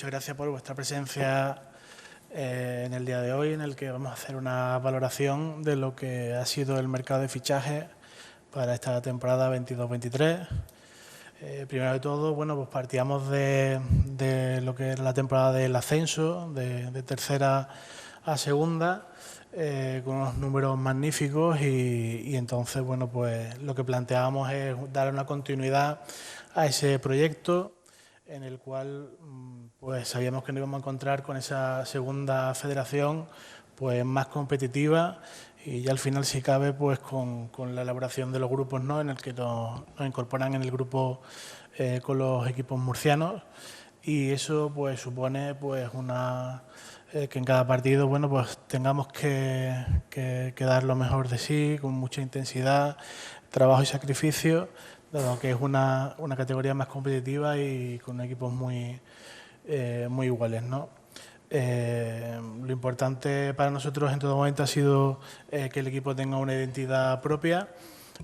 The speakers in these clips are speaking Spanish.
muchas gracias por vuestra presencia en el día de hoy, en el que vamos a hacer una valoración de lo que ha sido el mercado de fichajes para esta temporada 22-23. Primero de todo, bueno, pues partíamos de lo que era la temporada del ascenso, de tercera a segunda, con unos números magníficos y entonces, bueno, pues lo que planteábamos es dar una continuidad a ese proyecto en el cual pues sabíamos que nos íbamos a encontrar con esa segunda federación pues más competitiva y ya al final, si cabe, pues con la elaboración de los grupos, ¿no?, en el que nos incorporan en el grupo con los equipos murcianos, y eso pues supone pues que en cada partido, bueno, pues tengamos que dar lo mejor de sí, con mucha intensidad, trabajo y sacrificio, dado que es una categoría más competitiva y con equipos muy iguales, ¿no? Lo importante para nosotros en todo momento ha sido que el equipo tenga una identidad propia,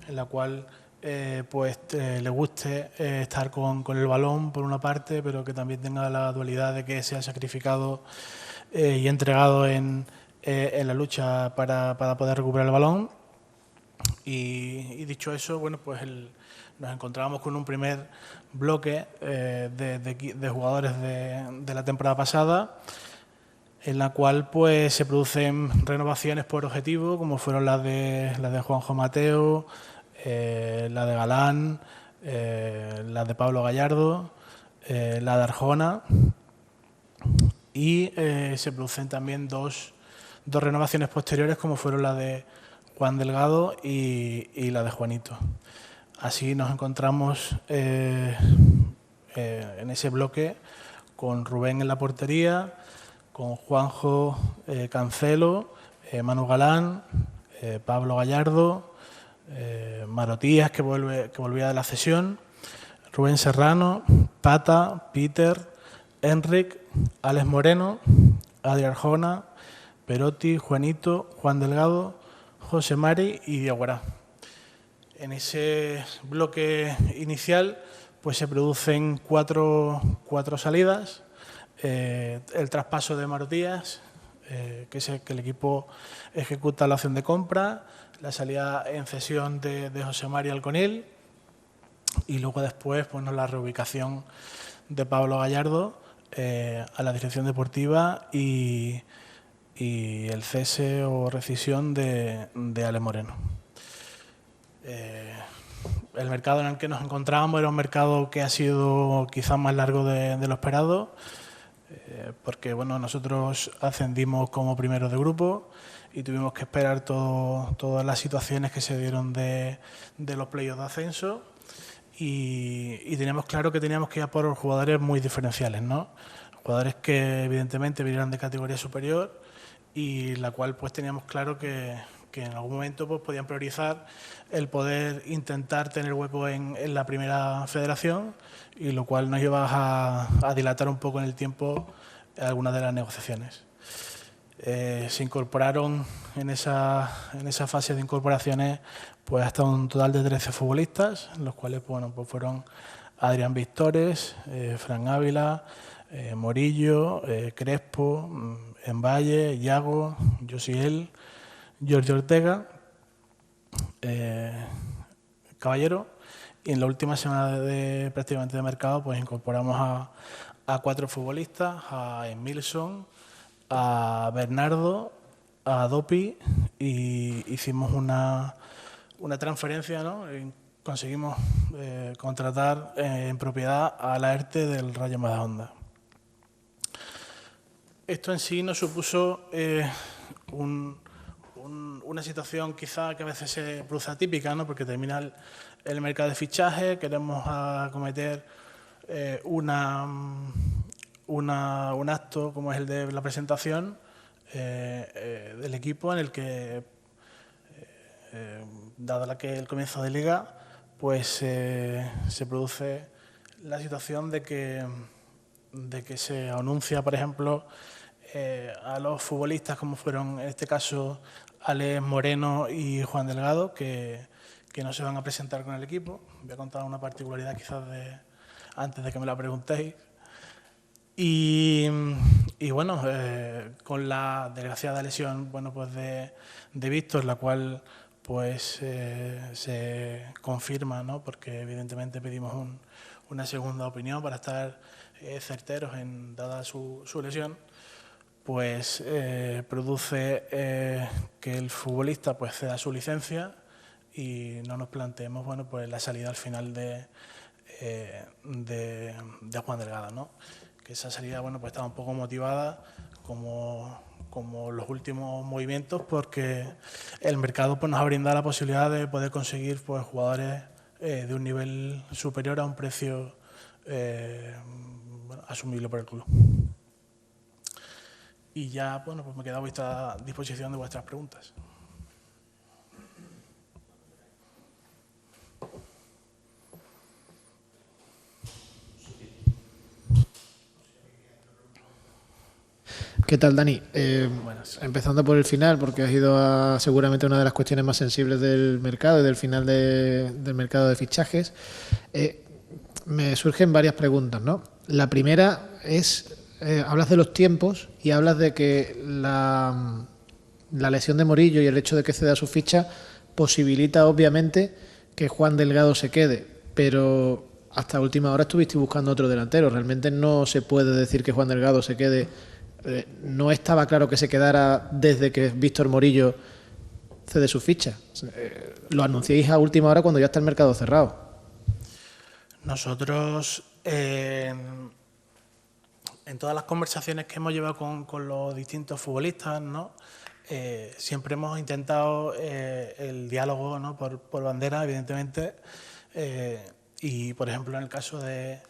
en la cual le guste estar con el balón por una parte, pero que también tenga la dualidad de que sea sacrificado y entregado en la lucha para poder recuperar el balón. Y dicho eso, bueno, pues nos encontramos con un primer bloque de jugadores de la temporada pasada, en la cual pues se producen renovaciones por objetivo, como fueron las de Juanjo Mateo, la de Galán, la de Pablo Gallardo, la de Arjona, y se producen también dos renovaciones posteriores, como fueron la de Juan Delgado y la de Juanito. Así nos encontramos en ese bloque con Rubén en la portería, con Juanjo Cancelo, Manu Galán, Pablo Gallardo, Marotías, que volvía de la cesión, Rubén Serrano, Pata, Peter, Enric, Alex Moreno, Adri Arjona, Perotti, Juanito, Juan Delgado, José Mari y Diaguará. En ese bloque inicial pues se producen cuatro salidas. El traspaso de Marotías, que es que el equipo ejecuta la opción de compra, la salida en cesión de José Mari Alconil y luego después pues, la reubicación de Pablo Gallardo a la dirección deportiva y el cese o rescisión de Ale Moreno. El mercado en el que nos encontrábamos era un mercado que ha sido quizás más largo de lo esperado, porque bueno, nosotros ascendimos como primeros de grupo y tuvimos que esperar todas las situaciones que se dieron de los playoffs de ascenso y teníamos claro que teníamos que ir a por jugadores muy diferenciales, ¿no? Jugadores que evidentemente vinieran de categoría superior y la cual pues teníamos claro que en algún momento pues, podían priorizar el poder intentar tener hueco en la primera federación, y lo cual nos iba a dilatar un poco en el tiempo algunas de las negociaciones. Se incorporaron en esa fase de incorporaciones pues hasta un total de 13 futbolistas, los cuales bueno, pues fueron Adrián Victores, Fran Ávila, Morillo, Crespo, Envalle, Iago, Josiel, Jorge Ortega, Caballero, y en la última semana prácticamente de mercado pues incorporamos a 4 futbolistas, a Emilson, a Bernardo, a Dopi, y hicimos una transferencia, ¿no? Conseguimos contratar en propiedad a Laerte del Rayo Majadahonda. Esto en sí nos supuso una situación quizá que a veces se produce atípica, ¿no? Porque termina el mercado de fichaje, queremos acometer un acto como es el de la presentación del equipo, en el que, dado el comienzo de liga, pues se produce la situación de que se anuncia, por ejemplo, a los futbolistas, como fueron en este caso Alex Moreno y Juan Delgado, que no se van a presentar con el equipo. Voy a contar una particularidad quizás antes de que me la preguntéis. Y bueno, con la desgraciada lesión, bueno, pues de Víctor, la cual pues se confirma, ¿no? Porque evidentemente pedimos una segunda opinión para estar certeros en dada su lesión, pues produce que el futbolista pues ceda su licencia y no nos planteemos, bueno, pues la salida al final de Juan Delgado, ¿no? Que esa salida, bueno, pues estaba un poco motivada como los últimos movimientos, porque el mercado pues nos ha brindado la posibilidad de poder conseguir pues jugadores de un nivel superior a un precio bueno, asumible por el club. Y ya, bueno, pues me quedo a vuestra disposición de vuestras preguntas. ¿Qué tal, Dani? Buenas. Empezando por el final, porque has ido a seguramente una de las cuestiones más sensibles del mercado y del final del mercado de fichajes. Me surgen varias preguntas, ¿no? La primera es, hablas de los tiempos y hablas de que la lesión de Morillo y el hecho de que ceda su ficha posibilita, obviamente, que Juan Delgado se quede, pero hasta última hora estuviste buscando otro delantero. Realmente no se puede decir que Juan Delgado se quede. No estaba claro que se quedara desde que Víctor Morillo cede su ficha. Lo anunciéis a última hora cuando ya está el mercado cerrado. Nosotros, en todas las conversaciones que hemos llevado con los distintos futbolistas, ¿no? Siempre hemos intentado el diálogo, ¿no? por bandera, evidentemente. Y, por ejemplo, en el caso de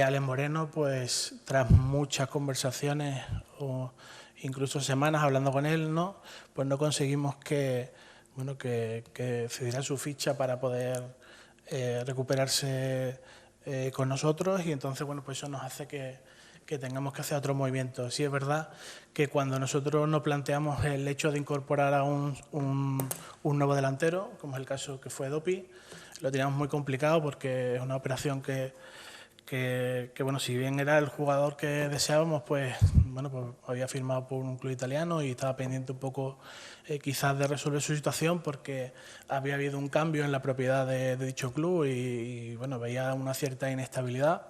Alex Moreno, pues tras muchas conversaciones o incluso semanas hablando con él, ¿no? Pues no conseguimos que cediera su ficha para poder recuperarse con nosotros, y entonces, bueno, pues eso nos hace que tengamos que hacer otro movimiento. Sí es verdad que cuando nosotros nos planteamos el hecho de incorporar a un nuevo delantero, como es el caso que fue Dopi, lo teníamos muy complicado porque es una operación que bueno, si bien era el jugador que deseábamos, pues bueno, pues había firmado por un club italiano y estaba pendiente un poco quizás de resolver su situación, porque había habido un cambio en la propiedad de dicho club y bueno, veía una cierta inestabilidad.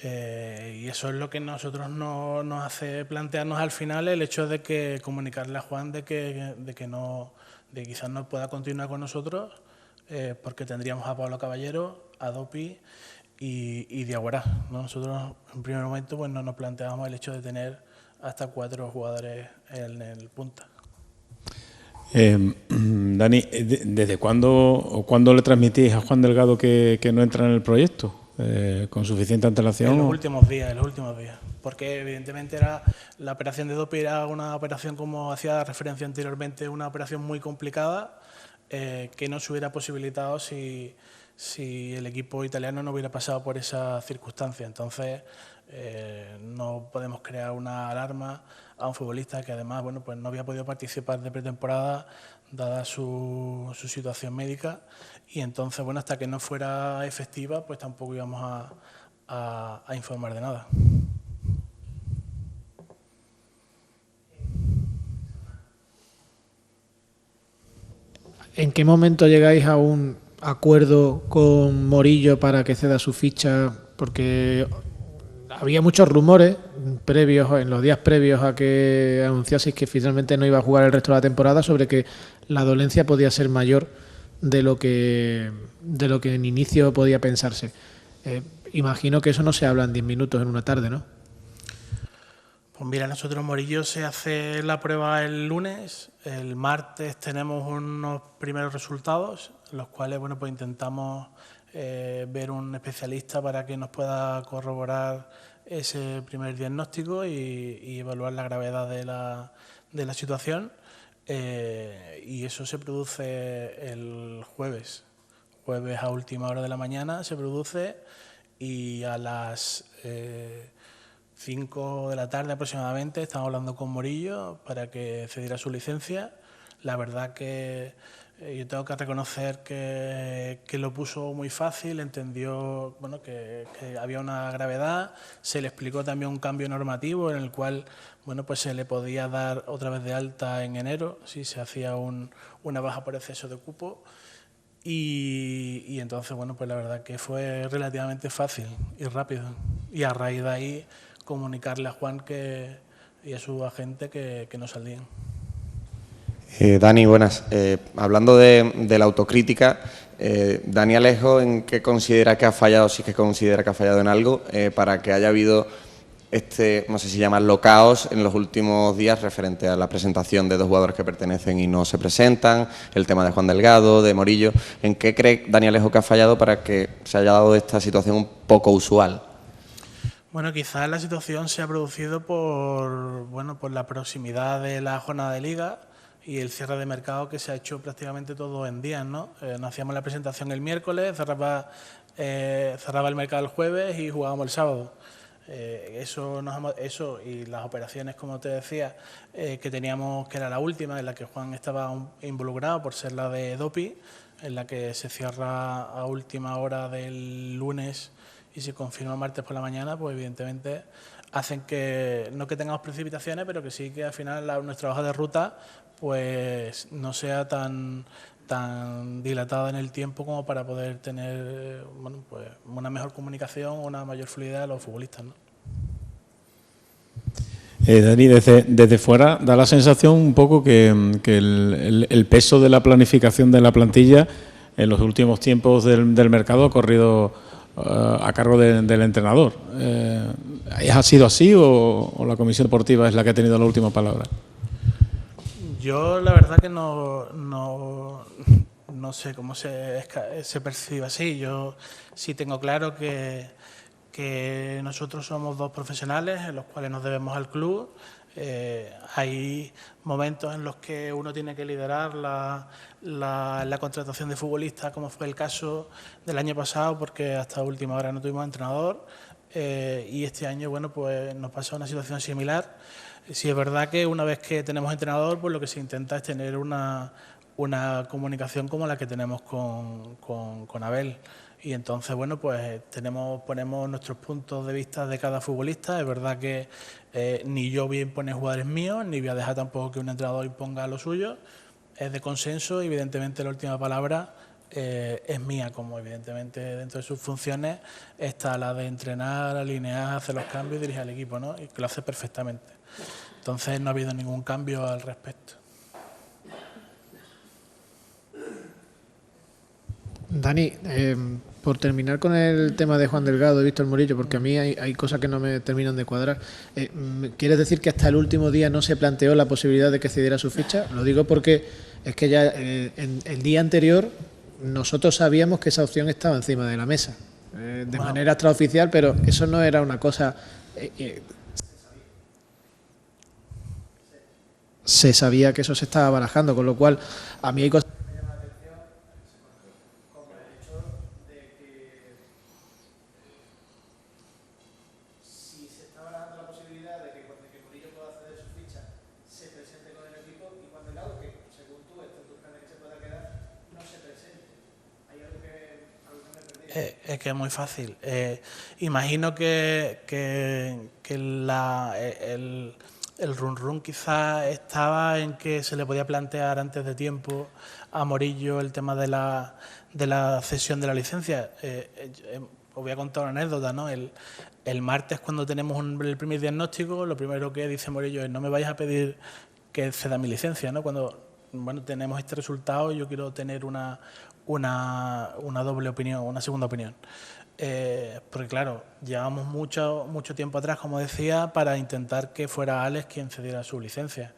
Y eso es lo que nosotros nos hace plantearnos al final el hecho de que comunicarle a Juan de que no, de quizás no pueda continuar con nosotros, porque tendríamos a Pablo Caballero, a Dopi y Diaguará, ¿no? Nosotros en primer momento pues no nos planteábamos el hecho de tener hasta 4 jugadores en el punta. Dani, ¿desde cuándo le transmitís a Juan Delgado que no entra en el proyecto? ¿Con suficiente antelación? En los últimos días, porque evidentemente la operación de Dopi era una operación, como hacía referencia anteriormente, una operación muy complicada, que no se hubiera posibilitado si el equipo italiano no hubiera pasado por esa circunstancia. Entonces, no podemos crear una alarma a un futbolista que además, bueno, pues no había podido participar de pretemporada dada su situación médica, y entonces, bueno, hasta que no fuera efectiva, pues tampoco íbamos a informar de nada. ¿En qué momento llegáis a un acuerdo con Morillo para que ceda su ficha? Porque había muchos rumores previos, en los días previos a que anunciaseis que finalmente no iba a jugar el resto de la temporada, sobre que la dolencia podía ser mayor de lo que en inicio podía pensarse. Imagino que eso no se habla en 10 minutos en una tarde, ¿no? Pues mira, nosotros Morillo se hace la prueba el lunes, el martes tenemos unos primeros resultados, los cuales, bueno, pues intentamos ver un especialista para que nos pueda corroborar ese primer diagnóstico y evaluar la gravedad de la situación, y eso se produce el jueves a última hora de la mañana se produce, y a las 5 de la tarde aproximadamente estamos hablando con Morillo para que cediera su licencia. La verdad que Yo tengo que reconocer que lo puso muy fácil, entendió bueno, que había una gravedad, se le explicó también un cambio normativo en el cual bueno, pues se le podía dar otra vez de alta en enero si se hacía una baja por exceso de cupo. Y entonces, bueno, pues la verdad que fue relativamente fácil y rápido. Y a raíz de ahí comunicarle a Juan y a su agente que no salían. Dani, buenas. Hablando de la autocrítica, Dani Alejo, ¿en qué considera que ha fallado, si es que considera que ha fallado en algo, para que haya habido no sé si llamarlo caos, en los últimos días referente a la presentación de dos jugadores que pertenecen y no se presentan, el tema de Juan Delgado, de Morillo? ¿En qué cree Dani Alejo que ha fallado para que se haya dado esta situación un poco usual? Bueno, quizás la situación se ha producido por la proximidad de la jornada de liga y el cierre de mercado que se ha hecho prácticamente todo en días, ¿no? Nos hacíamos la presentación el miércoles, cerraba el mercado el jueves y jugábamos el sábado. Eso y las operaciones, como te decía, que teníamos, que era la última, en la que Juan estaba involucrado por ser la de Dopi, en la que se cierra a última hora del lunes y se confirma martes por la mañana, pues evidentemente hacen que, no que tengamos precipitaciones, pero que sí que al final nuestra hoja de ruta pues no sea tan dilatada en el tiempo como para poder tener bueno, pues una mejor comunicación, una mayor fluidez a los futbolistas, ¿no? Dani, desde fuera da la sensación un poco que el peso de la planificación de la plantilla en los últimos tiempos del mercado ha corrido a cargo del entrenador. ¿Ha sido así o la comisión deportiva es la que ha tenido la última palabra? Yo la verdad que no sé cómo se percibe así. Yo sí tengo claro que nosotros somos dos profesionales en los cuales nos debemos al club. Hay momentos en los que uno tiene que liderar la contratación de futbolistas, como fue el caso del año pasado, porque hasta última hora no tuvimos entrenador. Y este año, bueno, pues nos pasa una situación similar. Sí es verdad que una vez que tenemos entrenador, pues lo que se intenta es tener una comunicación como la que tenemos con Abel. Y entonces, bueno, pues ponemos nuestros puntos de vista de cada futbolista. Es verdad que ni yo voy a imponer jugadores míos, ni voy a dejar tampoco que un entrenador imponga lo suyo. Es de consenso y evidentemente la última palabra es mía, como evidentemente dentro de sus funciones está la de entrenar, alinear, hacer los cambios y dirigir al equipo, ¿no? Y que lo hace perfectamente. Entonces no ha habido ningún cambio al respecto. Dani, por terminar con el tema de Juan Delgado y Víctor Morillo, porque a mí hay cosas que no me terminan de cuadrar. ¿Quieres decir que hasta el último día no se planteó la posibilidad de que cediera su ficha? Lo digo porque es que ya en el día anterior nosotros sabíamos que esa opción estaba encima de la mesa, de manera extraoficial, pero eso no era una cosa... se sabía que eso se estaba barajando, con lo cual a mí hay cosas que me llaman la atención, como el hecho de que si se está barajando la posibilidad de que Murillo pueda acceder a su ficha, se presente con el equipo, y Juan Delgado, que según tú, tus planes que se pueda quedar, no se presente. Hay algo que me perdí. Es que es muy fácil. Imagino que el run quizás estaba en que se le podía plantear antes de tiempo a Morillo el tema de la cesión de la licencia. Os voy a contar una anécdota, ¿no? El martes, cuando tenemos el primer diagnóstico, lo primero que dice Morillo es: no me vayas a pedir que ceda mi licencia, ¿no? Cuando tenemos este resultado, yo quiero tener una doble opinión, una segunda opinión. Porque claro, llevamos mucho tiempo atrás, como decía, para intentar que fuera Alex quien cediera su licencia.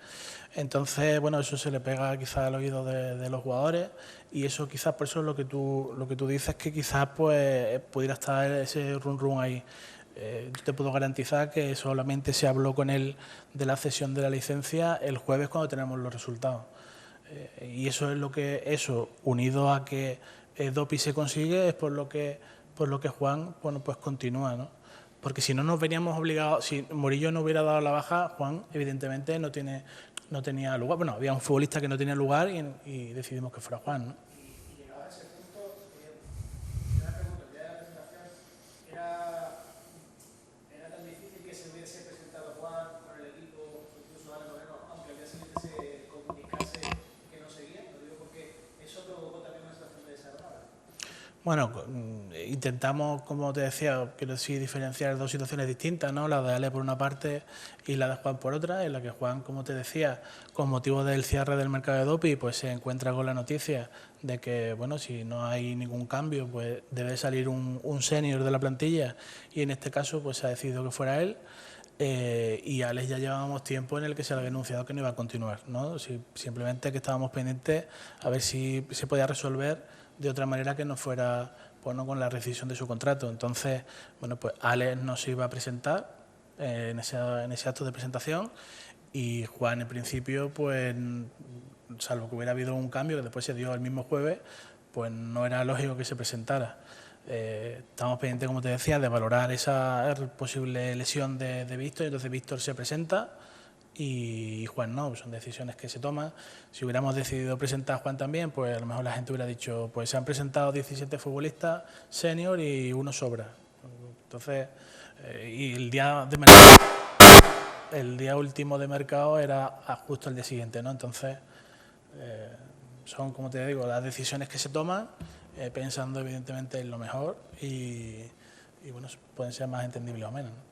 Entonces, bueno, eso se le pega quizás al oído de los jugadores, y eso quizás, por eso es lo que tú dices, que quizás pues pudiera estar ese run ahí. Yo te puedo garantizar que solamente se habló con él de la cesión de la licencia el jueves, cuando tenemos los resultados. Y eso es eso unido a que Dopi se consigue, es por lo que Juan, bueno, pues continúa, ¿no? Porque si no nos veníamos obligados, si Morillo no hubiera dado la baja, Juan evidentemente no tiene no tenía lugar. Bueno, había un futbolista que no tenía lugar y decidimos que fuera Juan, ¿no? Bueno, intentamos, como te decía, quiero decir, diferenciar dos situaciones distintas, ¿no? La de Ale por una parte y la de Juan por otra, en la que Juan, como te decía, con motivo del cierre del mercado de doping, pues se encuentra con la noticia de que, bueno, si no hay ningún cambio, pues debe salir un senior de la plantilla y en este caso pues se ha decidido que fuera él. Y a Alex ya llevábamos tiempo en el que se había anunciado que no iba a continuar, ¿no? Simplemente que estábamos pendientes a ver si se podía resolver de otra manera que no fuera, pues, no con la rescisión de su contrato. Entonces, bueno, pues Alex no se iba a presentar en ese acto de presentación y Juan, en principio, pues salvo que hubiera habido un cambio que después se dio el mismo jueves, pues no era lógico que se presentara. Estamos pendientes, como te decía, de valorar esa posible lesión de Víctor, y entonces Víctor se presenta y Juan no, son decisiones que se toman. Si hubiéramos decidido presentar a Juan también, pues a lo mejor la gente hubiera dicho, pues se han presentado 17 futbolistas senior y uno sobra. Entonces, y el día de mercado, el día último de mercado era justo el día siguiente, ¿no? Entonces, son, como te digo, las decisiones que se toman, pensando evidentemente en lo mejor y bueno, pueden ser más entendibles o menos, ¿no?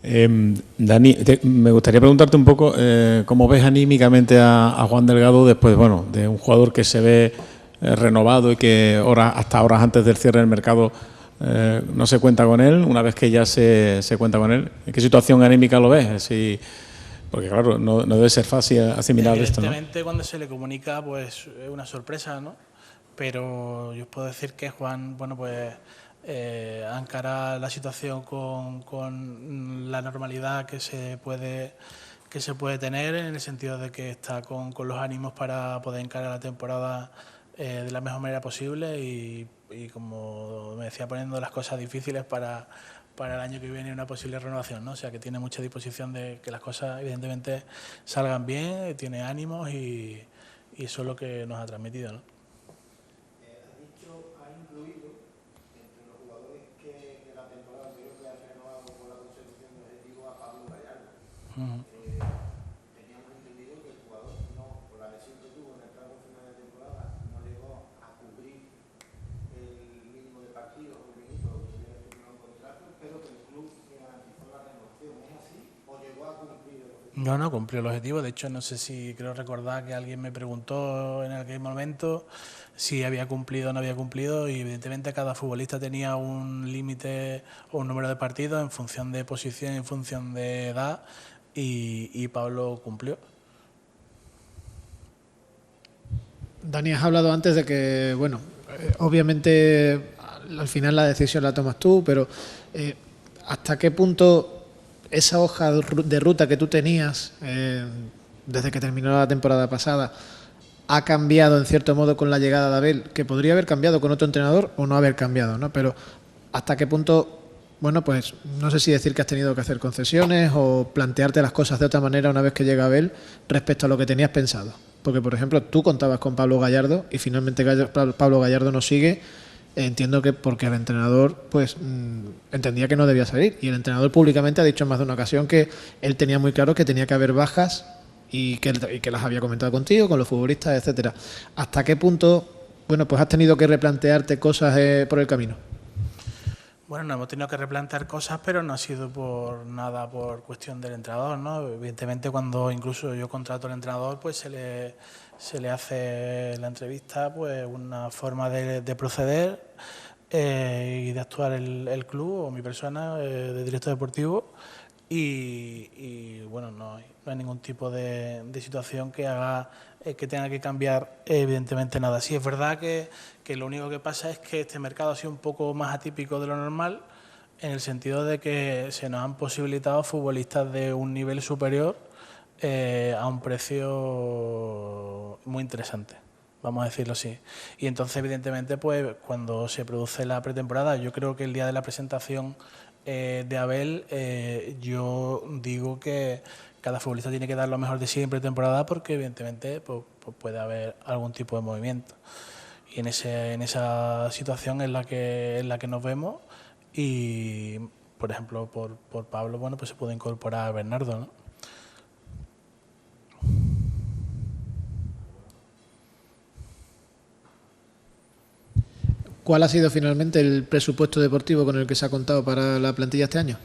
Dani, me gustaría preguntarte un poco cómo ves anímicamente a Juan Delgado después, bueno, de un jugador que se ve renovado y que hasta horas antes del cierre del mercado no se cuenta con él, una vez que ya se cuenta con él. ¿En qué situación anímica lo ves? Porque claro, no debe ser fácil asimilar esto, ¿no? Evidentemente cuando se le comunica pues es una sorpresa, ¿no? Pero yo os puedo decir que Juan, bueno, pues encara la situación con la normalidad que se puede tener, en el sentido de que está con los ánimos para poder encarar la temporada de la mejor manera posible y como me decía, poniendo las cosas difíciles para el año que viene una posible renovación, ¿no? O sea, que tiene mucha disposición de que las cosas evidentemente salgan bien, tiene ánimos y eso es lo que nos ha transmitido, ¿no? Teníamos entendido que el jugador, no, por la lesión que tuvo en el tramo final de temporada, no llegó a cubrir el mínimo de partidos o minutos que hubiera firmado un contrato, pero que el club le garantizó la renovación. ¿Es así o llegó a cumplir el objetivo? No cumplió el objetivo. De hecho, no sé si creo recordar que alguien me preguntó en aquel momento si había cumplido o no había cumplido, y evidentemente cada futbolista tenía un límite o un número de partidos en función de posición, en función de edad, y Pablo cumplió. Dani, has hablado antes de que, bueno, obviamente al final la decisión la tomas tú, pero ¿hasta qué punto esa hoja de ruta que tú tenías desde que terminó la temporada pasada ha cambiado en cierto modo con la llegada de Abel, que podría haber cambiado con otro entrenador o no haber cambiado, ¿no? Pero ¿hasta qué punto, bueno, pues no sé si decir que has tenido que hacer concesiones o plantearte las cosas de otra manera una vez que llega Abel respecto a lo que tenías pensado? Porque, por ejemplo, tú contabas con Pablo Gallardo y finalmente Pablo Gallardo no sigue. Entiendo que porque el entrenador pues entendía que no debía salir, y el entrenador públicamente ha dicho en más de una ocasión que él tenía muy claro que tenía que haber bajas y que las había comentado contigo, con los futbolistas, etcétera. ¿Hasta qué punto, bueno, pues has tenido que replantearte cosas por el camino? Bueno, no hemos tenido que replantear cosas, pero no ha sido por nada por cuestión del entrenador, ¿no? Evidentemente, cuando incluso yo contrato al entrenador, pues se le hace la entrevista, pues una forma de proceder y de actuar el club o mi persona de director deportivo, y bueno, no hay ningún tipo de situación que haga que tenga que cambiar evidentemente nada. Sí, es verdad que lo único que pasa es que este mercado ha sido un poco más atípico de lo normal, en el sentido de que se nos han posibilitado futbolistas de un nivel superior a un precio muy interesante, vamos a decirlo así. Y entonces, evidentemente, pues cuando se produce la pretemporada, yo creo que el día de la presentación de Abel, yo digo que cada futbolista tiene que dar lo mejor de sí en pretemporada porque evidentemente pues puede haber algún tipo de movimiento. Y en esa situación en la que nos vemos y, por ejemplo, por Pablo, bueno, pues se puede incorporar a Bernardo, ¿no? ¿Cuál ha sido finalmente el presupuesto deportivo con el que se ha contado para la plantilla este año?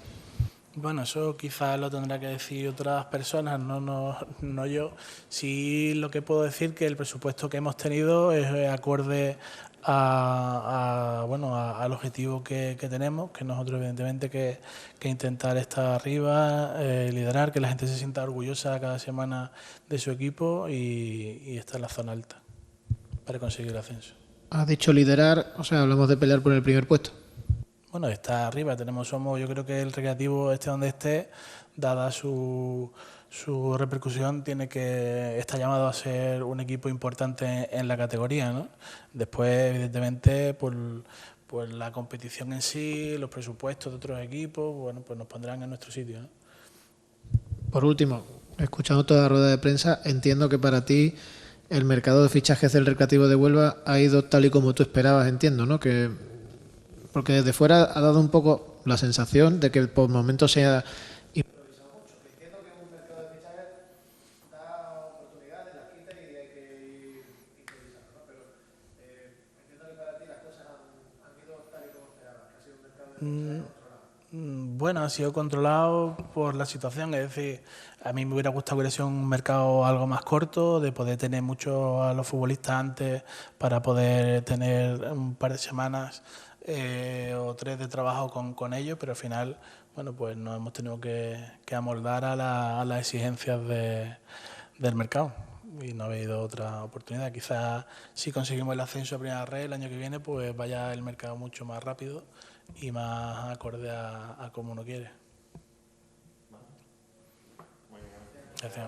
Bueno, eso quizás lo tendrá que decir otras personas, no yo. Sí, lo que puedo decir que el presupuesto que hemos tenido es acorde al objetivo que tenemos, que nosotros evidentemente que intentar estar arriba, liderar, que la gente se sienta orgullosa cada semana de su equipo y estar en la zona alta para conseguir el ascenso. Has dicho liderar, o sea, hablamos de pelear por el primer puesto. Bueno, está arriba, yo creo que el Recreativo, esté donde esté, dada su repercusión, está llamado a ser un equipo importante en la categoría, ¿no? Después, evidentemente, por la competición en sí, los presupuestos de otros equipos, bueno, pues nos pondrán en nuestro sitio, ¿no? Por último, escuchando toda la rueda de prensa, entiendo que para ti el mercado de fichajes del Recreativo de Huelva ha ido tal y como tú esperabas, entiendo, ¿no? Porque desde fuera ha dado un poco la sensación de que por momentos se ha improvisado mucho. Entiendo que un mercado de fichajes da oportunidades, las quita y hay que ir improvisando, ¿no? Pero entiendo que para ti las cosas han ido tal y como esperabas, que ha sido un mercado de fichajes controlado. Bueno, ha sido controlado por la situación, es decir, a mí me hubiera gustado que hubiera sido un mercado algo más corto, de poder tener mucho a los futbolistas antes para poder tener un par de semanas o 3 de trabajo con ellos, pero al final, bueno, pues nos hemos tenido que amoldar a las exigencias del mercado y no ha habido otra oportunidad. Quizás si conseguimos el ascenso a Primera Red el año que viene, pues vaya el mercado mucho más rápido y más acorde a como uno quiere. Gracias.